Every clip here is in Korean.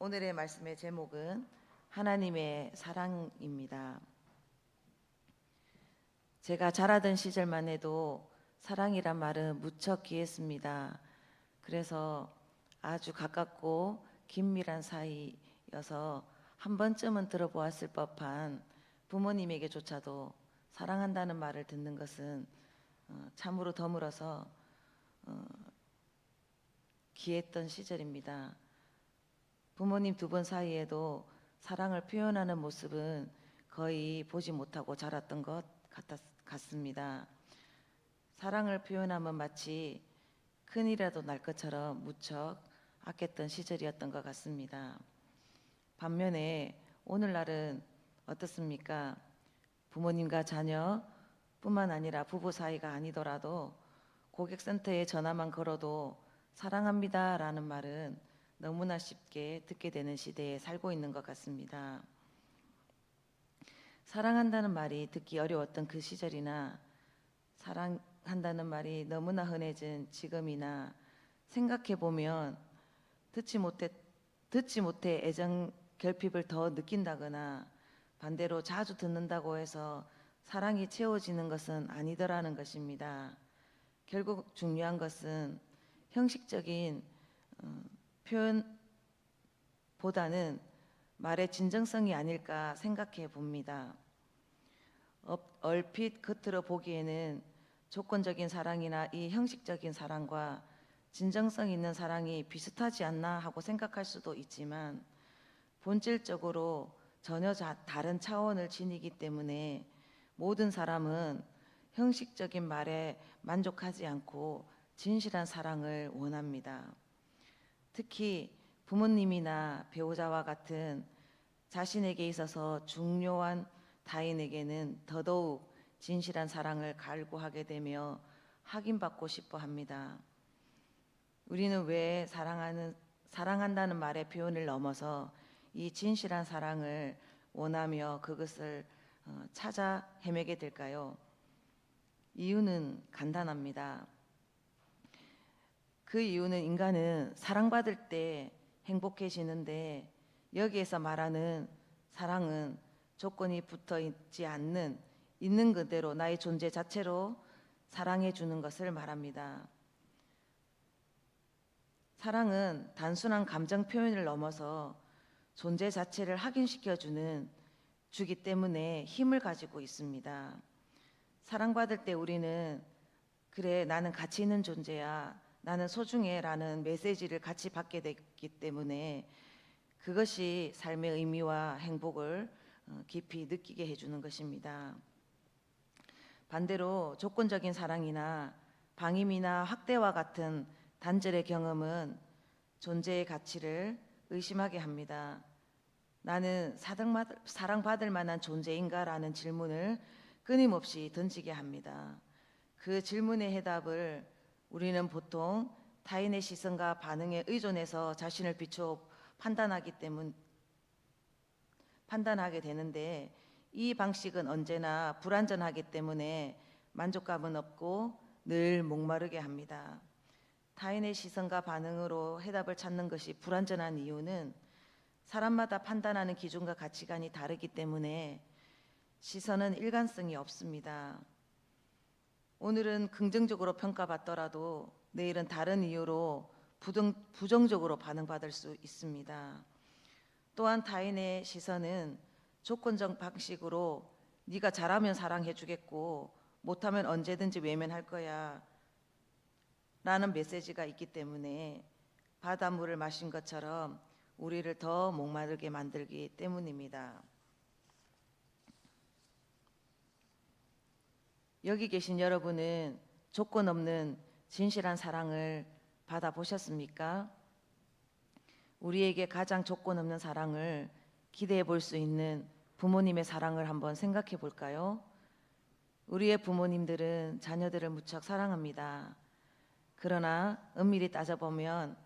오늘의 말씀의 제목은 하나님의 사랑입니다. 제가 자라던 시절만 해도 사랑이란 말은 무척 귀했습니다. 그래서 아주 가깝고 긴밀한 사이여서 한 번쯤은 들어보았을 법한 부모님에게조차도 사랑한다는 말을 듣는 것은 참으로 드물어서 귀했던 시절입니다. 부모님 두 분 사이에도 사랑을 표현하는 모습은 거의 보지 못하고 자랐던 것 같습니다. 사랑을 표현하면 마치 큰일이라도 날 것처럼 무척 아꼈던 시절이었던 것 같습니다. 반면에 오늘날은 어떻습니까? 부모님과 자녀뿐만 아니라 부부 사이가 아니더라도 고객센터에 전화만 걸어도 사랑합니다 라는 말은 너무나 쉽게 듣게 되는 시대에 살고 있는 것 같습니다. 사랑한다는 말이 듣기 어려웠던 그 시절이나 사랑한다는 말이 너무나 흔해진 지금이나 생각해보면 듣지 못해 애정 결핍을 더 느낀다거나 반대로 자주 듣는다고 해서 사랑이 채워지는 것은 아니더라는 것입니다. 결국 중요한 것은 형식적인 표현보다는 말의 진정성이 아닐까 생각해 봅니다. 얼핏 겉으로 보기에는 조건적인 사랑이나 이 형식적인 사랑과 진정성 있는 사랑이 비슷하지 않나 하고 생각할 수도 있지만 본질적으로 전혀 다른 차원을 지니기 때문에 모든 사람은 형식적인 말에 만족하지 않고 진실한 사랑을 원합니다. 특히 부모님이나 배우자와 같은 자신에게 있어서 중요한 타인에게는 더더욱 진실한 사랑을 갈구하게 되며 확인받고 싶어 합니다. 우리는 왜 사랑한다는 말의 표현을 넘어서 이 진실한 사랑을 원하며 그것을 찾아 헤매게 될까요? 이유는 간단합니다. 그 이유는 인간은 사랑받을 때 행복해지는데 여기에서 말하는 사랑은 조건이 붙어 있지 않는 있는 그대로 나의 존재 자체로 사랑해 주는 것을 말합니다. 사랑은 단순한 감정 표현을 넘어서 존재 자체를 확인시켜 주기 때문에 힘을 가지고 있습니다. 사랑받을 때 우리는 그래 나는 가치 있는 존재야 나는 소중해 라는 메시지를 같이 받게 됐기 때문에 그것이 삶의 의미와 행복을 깊이 느끼게 해주는 것입니다. 반대로 조건적인 사랑이나 방임이나 학대와 같은 단절의 경험은 존재의 가치를 의심하게 합니다. 나는 사랑받을 만한 존재인가? 라는 질문을 끊임없이 던지게 합니다. 그 질문의 해답을 우리는 보통 타인의 시선과 반응에 의존해서 자신을 비추어 판단하게 되는데 이 방식은 언제나 불완전하기 때문에 만족감은 없고 늘 목마르게 합니다. 타인의 시선과 반응으로 해답을 찾는 것이 불완전한 이유는 사람마다 판단하는 기준과 가치관이 다르기 때문에 시선은 일관성이 없습니다. 오늘은 긍정적으로 평가받더라도 내일은 다른 이유로 부정적으로 반응받을 수 있습니다. 또한 타인의 시선은 조건적 방식으로 네가 잘하면 사랑해 주겠고 못하면 언제든지 외면할 거야 라는 메시지가 있기 때문에 바닷물을 마신 것처럼 우리를 더 목마르게 만들기 때문입니다. 여기 계신 여러분은 조건 없는 진실한 사랑을 받아보셨습니까? 우리에게 가장 조건 없는 사랑을 기대해 볼 수 있는 부모님의 사랑을 한번 생각해 볼까요? 우리의 부모님들은 자녀들을 무척 사랑합니다. 그러나 엄밀히 따져보면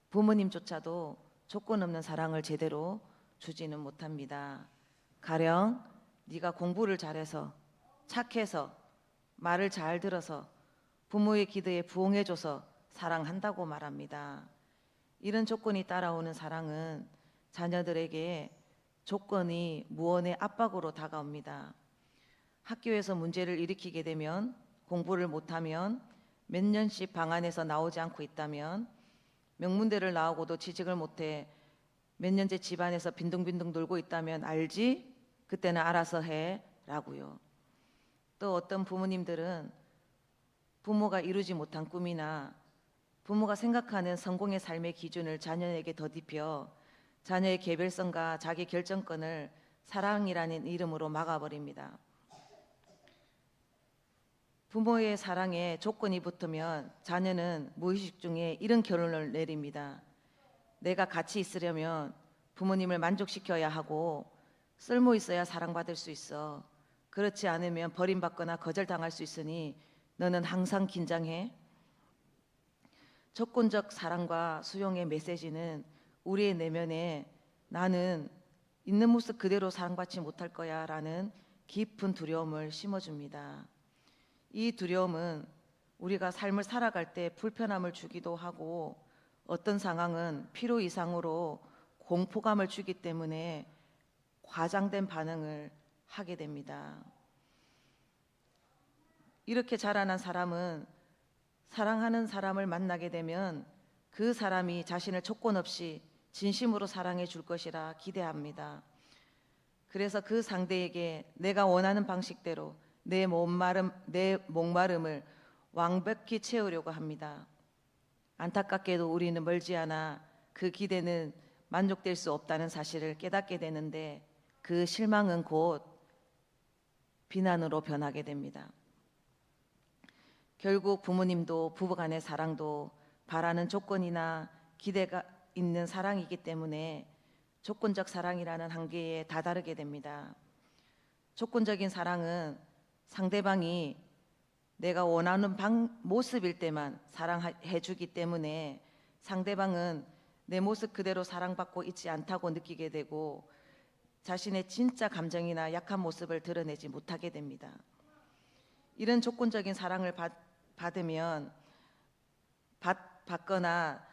부모님조차도 조건 없는 사랑을 제대로 주지는 못합니다. 가령 네가 공부를 잘해서 착해서 말을 잘 들어서 부모의 기도에 부응해줘서 사랑한다고 말합니다. 이런 조건이 따라오는 사랑은 자녀들에게 조건이 무언의 압박으로 다가옵니다. 학교에서 문제를 일으키게 되면, 공부를 못하면, 몇 년씩 방 안에서 나오지 않고 있다면, 명문대를 나오고도 취직을 못해 몇 년째 집안에서 빈둥빈둥 놀고 있다면 알지? 그때는 알아서 해 라고요. 또 어떤 부모님들은 부모가 이루지 못한 꿈이나 부모가 생각하는 성공의 삶의 기준을 자녀에게 덧입혀 자녀의 개별성과 자기 결정권을 사랑이라는 이름으로 막아버립니다. 부모의 사랑에 조건이 붙으면 자녀는 무의식 중에 이런 결론을 내립니다. 내가 같이 있으려면 부모님을 만족시켜야 하고 쓸모 있어야 사랑받을 수 있어. 그렇지 않으면 버림받거나 거절당할 수 있으니 너는 항상 긴장해. 조건적 사랑과 수용의 메시지는 우리의 내면에 나는 있는 모습 그대로 사랑받지 못할 거야 라는 깊은 두려움을 심어줍니다. 이 두려움은 우리가 삶을 살아갈 때 불편함을 주기도 하고 어떤 상황은 필요 이상으로 공포감을 주기 때문에 과장된 반응을 하게 됩니다. 이렇게 자라난 사람은 사랑하는 사람을 만나게 되면 그 사람이 자신을 조건 없이 진심으로 사랑해 줄 것이라 기대합니다. 그래서 그 상대에게 내가 원하는 방식대로 내 목마름을 완벽히 채우려고 합니다. 안타깝게도 우리는 멀지 않아 그 기대는 만족될 수 없다는 사실을 깨닫게 되는데 그 실망은 곧 비난으로 변하게 됩니다. 결국 부모님도 부부간의 사랑도 바라는 조건이나 기대가 있는 사랑이기 때문에 조건적 사랑이라는 한계에 다다르게 됩니다. 조건적인 사랑은 상대방이 내가 원하는 모습일 때만 사랑해 주기 때문에 상대방은 내 모습 그대로 사랑받고 있지 않다고 느끼게 되고 자신의 진짜 감정이나 약한 모습을 드러내지 못하게 됩니다. 이런 조건적인 사랑을 받거나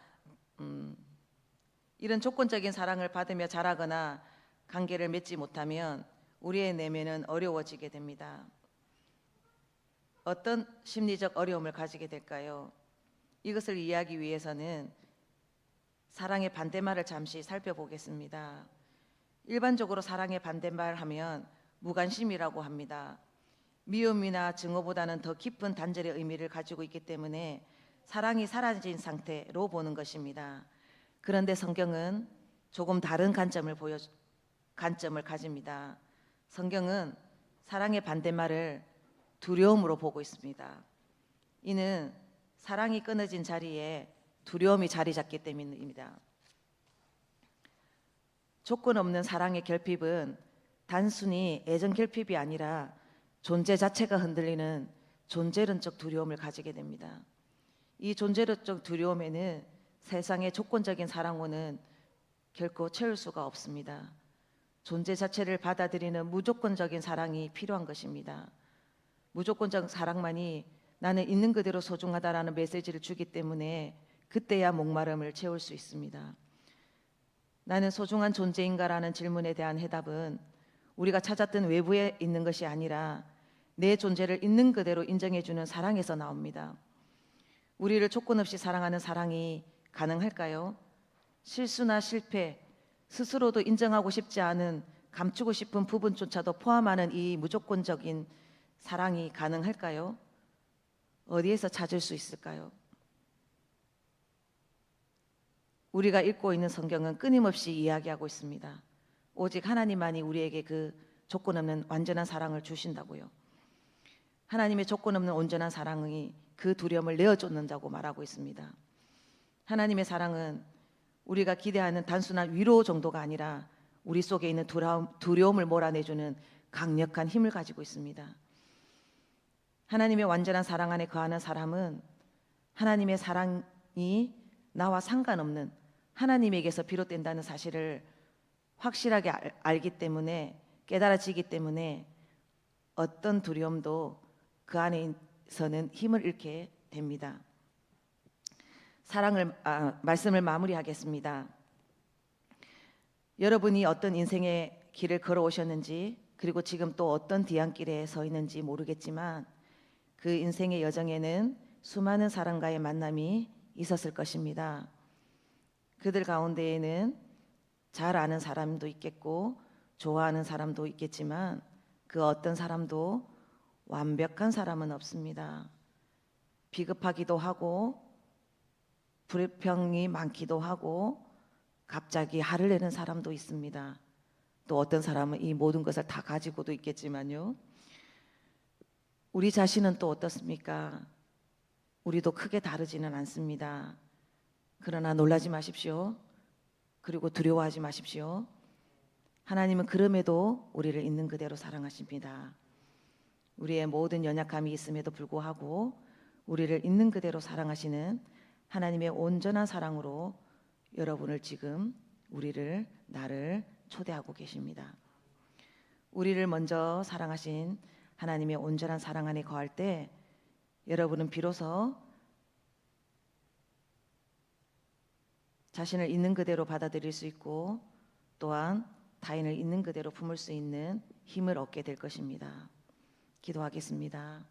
이런 조건적인 사랑을 받으며 자라거나 관계를 맺지 못하면 우리의 내면은 어려워지게 됩니다. 어떤 심리적 어려움을 가지게 될까요? 이것을 이해하기 위해서는 사랑의 반대말을 잠시 살펴보겠습니다. 일반적으로 사랑의 반대말 하면 무관심이라고 합니다. 미움이나 증오보다는 더 깊은 단절의 의미를 가지고 있기 때문에 사랑이 사라진 상태로 보는 것입니다. 그런데 성경은 조금 다른 관점을 가집니다. 성경은 사랑의 반대말을 두려움으로 보고 있습니다. 이는 사랑이 끊어진 자리에 두려움이 자리 잡기 때문입니다. 조건 없는 사랑의 결핍은 단순히 애정 결핍이 아니라 존재 자체가 흔들리는 존재론적 두려움을 가지게 됩니다. 이 존재론적 두려움에는 세상의 조건적인 사랑으로는 결코 채울 수가 없습니다. 존재 자체를 받아들이는 무조건적인 사랑이 필요한 것입니다. 무조건적 사랑만이 나는 있는 그대로 소중하다라는 메시지를 주기 때문에 그때야 목마름을 채울 수 있습니다. 나는 소중한 존재인가라는 질문에 대한 해답은 우리가 찾았던 외부에 있는 것이 아니라 내 존재를 있는 그대로 인정해주는 사랑에서 나옵니다. 우리를 조건 없이 사랑하는 사랑이 가능할까요? 실수나 실패, 스스로도 인정하고 싶지 않은 감추고 싶은 부분조차도 포함하는 이 무조건적인 사랑이 가능할까요? 어디에서 찾을 수 있을까요? 우리가 읽고 있는 성경은 끊임없이 이야기하고 있습니다. 오직 하나님만이 우리에게 그 조건 없는 완전한 사랑을 주신다고요. 하나님의 조건 없는 온전한 사랑이 그 두려움을 내어쫓는다고 말하고 있습니다. 하나님의 사랑은 우리가 기대하는 단순한 위로 정도가 아니라 우리 속에 있는 두려움을 몰아내주는 강력한 힘을 가지고 있습니다. 하나님의 완전한 사랑 안에 거하는 사람은 하나님의 사랑이 나와 상관없는 하나님에게서 비롯된다는 사실을 확실하게 알기 때문에, 깨달아지기 때문에 어떤 두려움도 그 안에서는 힘을 잃게 됩니다. 말씀을 마무리하겠습니다. 여러분이 어떤 인생의 길을 걸어오셨는지, 그리고 지금 또 어떤 뒤안길에 서 있는지 모르겠지만 그 인생의 여정에는 수많은 사람과의 만남이 있었을 것입니다. 그들 가운데에는 잘 아는 사람도 있겠고 좋아하는 사람도 있겠지만 그 어떤 사람도 완벽한 사람은 없습니다. 비겁하기도 하고 불평이 많기도 하고 갑자기 화를 내는 사람도 있습니다. 또 어떤 사람은 이 모든 것을 다 가지고도 있겠지만요. 우리 자신은 또 어떻습니까? 우리도 크게 다르지는 않습니다. 그러나 놀라지 마십시오. 그리고 두려워하지 마십시오. 하나님은 그럼에도 우리를 있는 그대로 사랑하십니다. 우리의 모든 연약함이 있음에도 불구하고 우리를 있는 그대로 사랑하시는 하나님의 온전한 사랑으로 여러분을 지금 나를 초대하고 계십니다. 우리를 먼저 사랑하신 하나님의 온전한 사랑 안에 거할 때 여러분은 비로소 자신을 있는 그대로 받아들일 수 있고 또한 타인을 있는 그대로 품을 수 있는 힘을 얻게 될 것입니다. 기도하겠습니다.